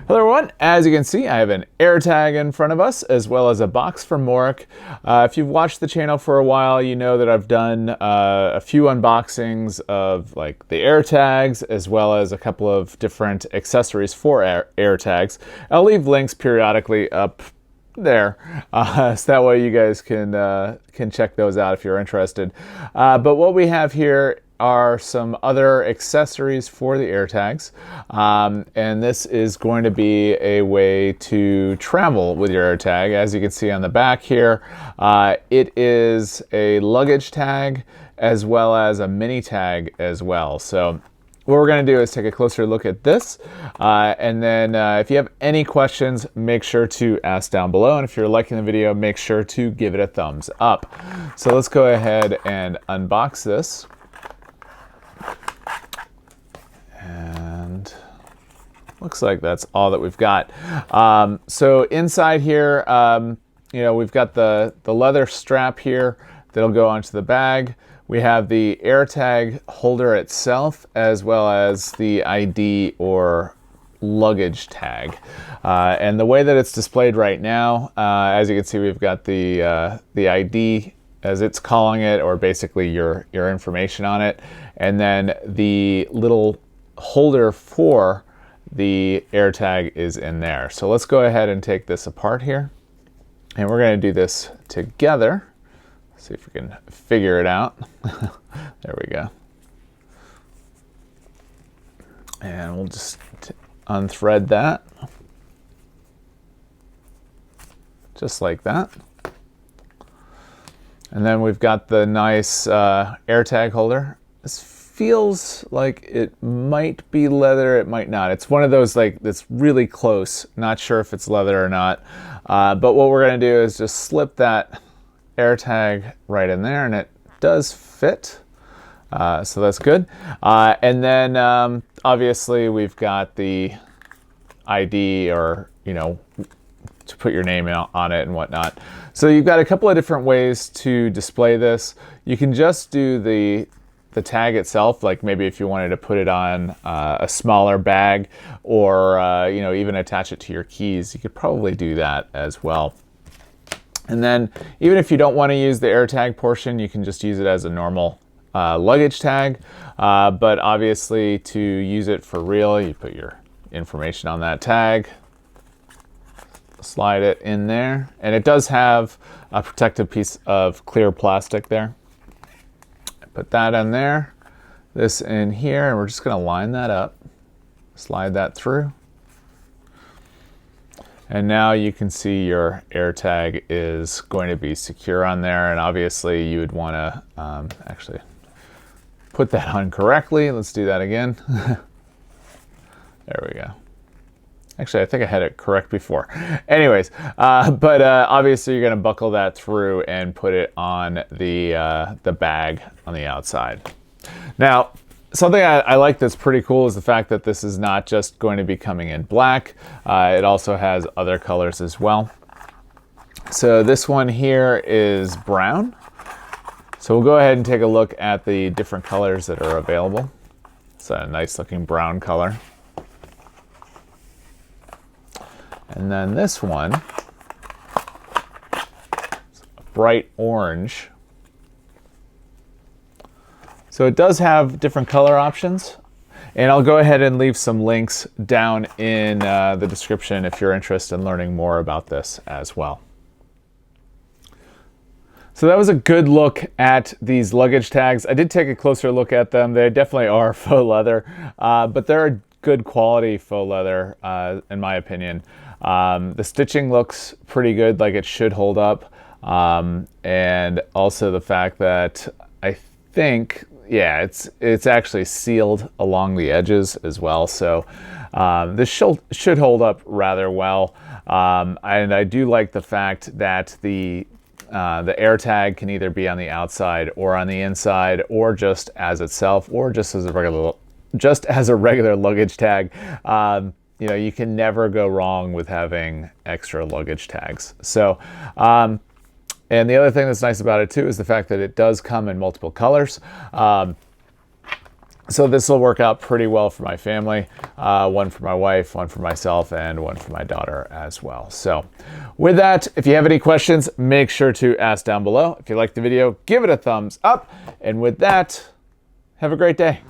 Hello everyone, as you can see I have an AirTag in front of us as well as a box from Morik. If you've watched the channel for a while, you know that I've done a few unboxings of like the AirTags as well as a couple of different accessories for AirTags. I'll leave links periodically up there so that way you guys can check those out if you're interested. But what we have here are some other accessories for the AirTags, and this is going to be a way to travel with your AirTag. As you can see on the back here, it is a luggage tag as well as a mini tag as well. So what we're going to do is take a closer look at this, and then if you have any questions, make sure to ask down below, and if you're liking the video, make sure to give it a thumbs up. So let's go ahead and unbox this. And looks like that's all that we've got. So inside here, you know, we've got the leather strap here that'll go onto the bag. We have the AirTag holder itself, as well as the ID or luggage tag. And the way that it's displayed right now, as you can see, we've got the ID, as it's calling it, or basically your information on it, and then the little holder for the AirTag is in there. So let's go ahead and take this apart here, and we're going to do this together. See if we can figure it out. There we go. And we'll just unthread that just like that. And then we've got the nice AirTag holder. This feels like it might be leather, it might not. It's one of those like that's really close. Not sure if it's leather or not. But what we're gonna do is just slip that AirTag right in there, and it does fit. So that's good. And then obviously we've got the ID, or you know, to put your name on it and whatnot. So you've got a couple of different ways to display this. You can just do the tag itself, like maybe if you wanted to put it on a smaller bag, or you know, even attach it to your keys, you could probably do that as well. And then even if you don't want to use the AirTag portion, you can just use it as a normal luggage tag. But obviously to use it for real, you put your information on that tag, slide it in there, and it does have a protective piece of clear plastic there. Put that in there, this in here, and we're just going to line that up, slide that through. And now you can see your AirTag is going to be secure on there, and obviously you would want to actually put that on correctly. Let's do that again. There we go. Actually, I think I had it correct before. Anyways, but obviously you're going to buckle that through and put it on the bag on the outside. Now, something I like that's pretty cool is the fact that this is not just going to be coming in black. It also has other colors as well. So this one here is brown. So we'll go ahead and take a look at the different colors that are available. It's a nice looking brown color. And then this one, bright orange. So it does have different color options, and I'll go ahead and leave some links down in the description if you're interested in learning more about this as well. So that was a good look at these luggage tags. I did take a closer look at them. They definitely are faux leather, but they're a good quality faux leather in my opinion. The stitching looks pretty good, like it should hold up, and also the fact that I think, yeah, it's actually sealed along the edges as well, so this should hold up rather well. And I do like the fact that the AirTag can either be on the outside or on the inside, or just as itself, or just as a regular luggage tag. You know, you can never go wrong with having extra luggage tags. So, and the other thing that's nice about it too is the fact that it does come in multiple colors. So this will work out pretty well for my family. One for my wife, one for myself, and one for my daughter as well. So with that, if you have any questions, make sure to ask down below. If you liked the video, give it a thumbs up. And with that, have a great day.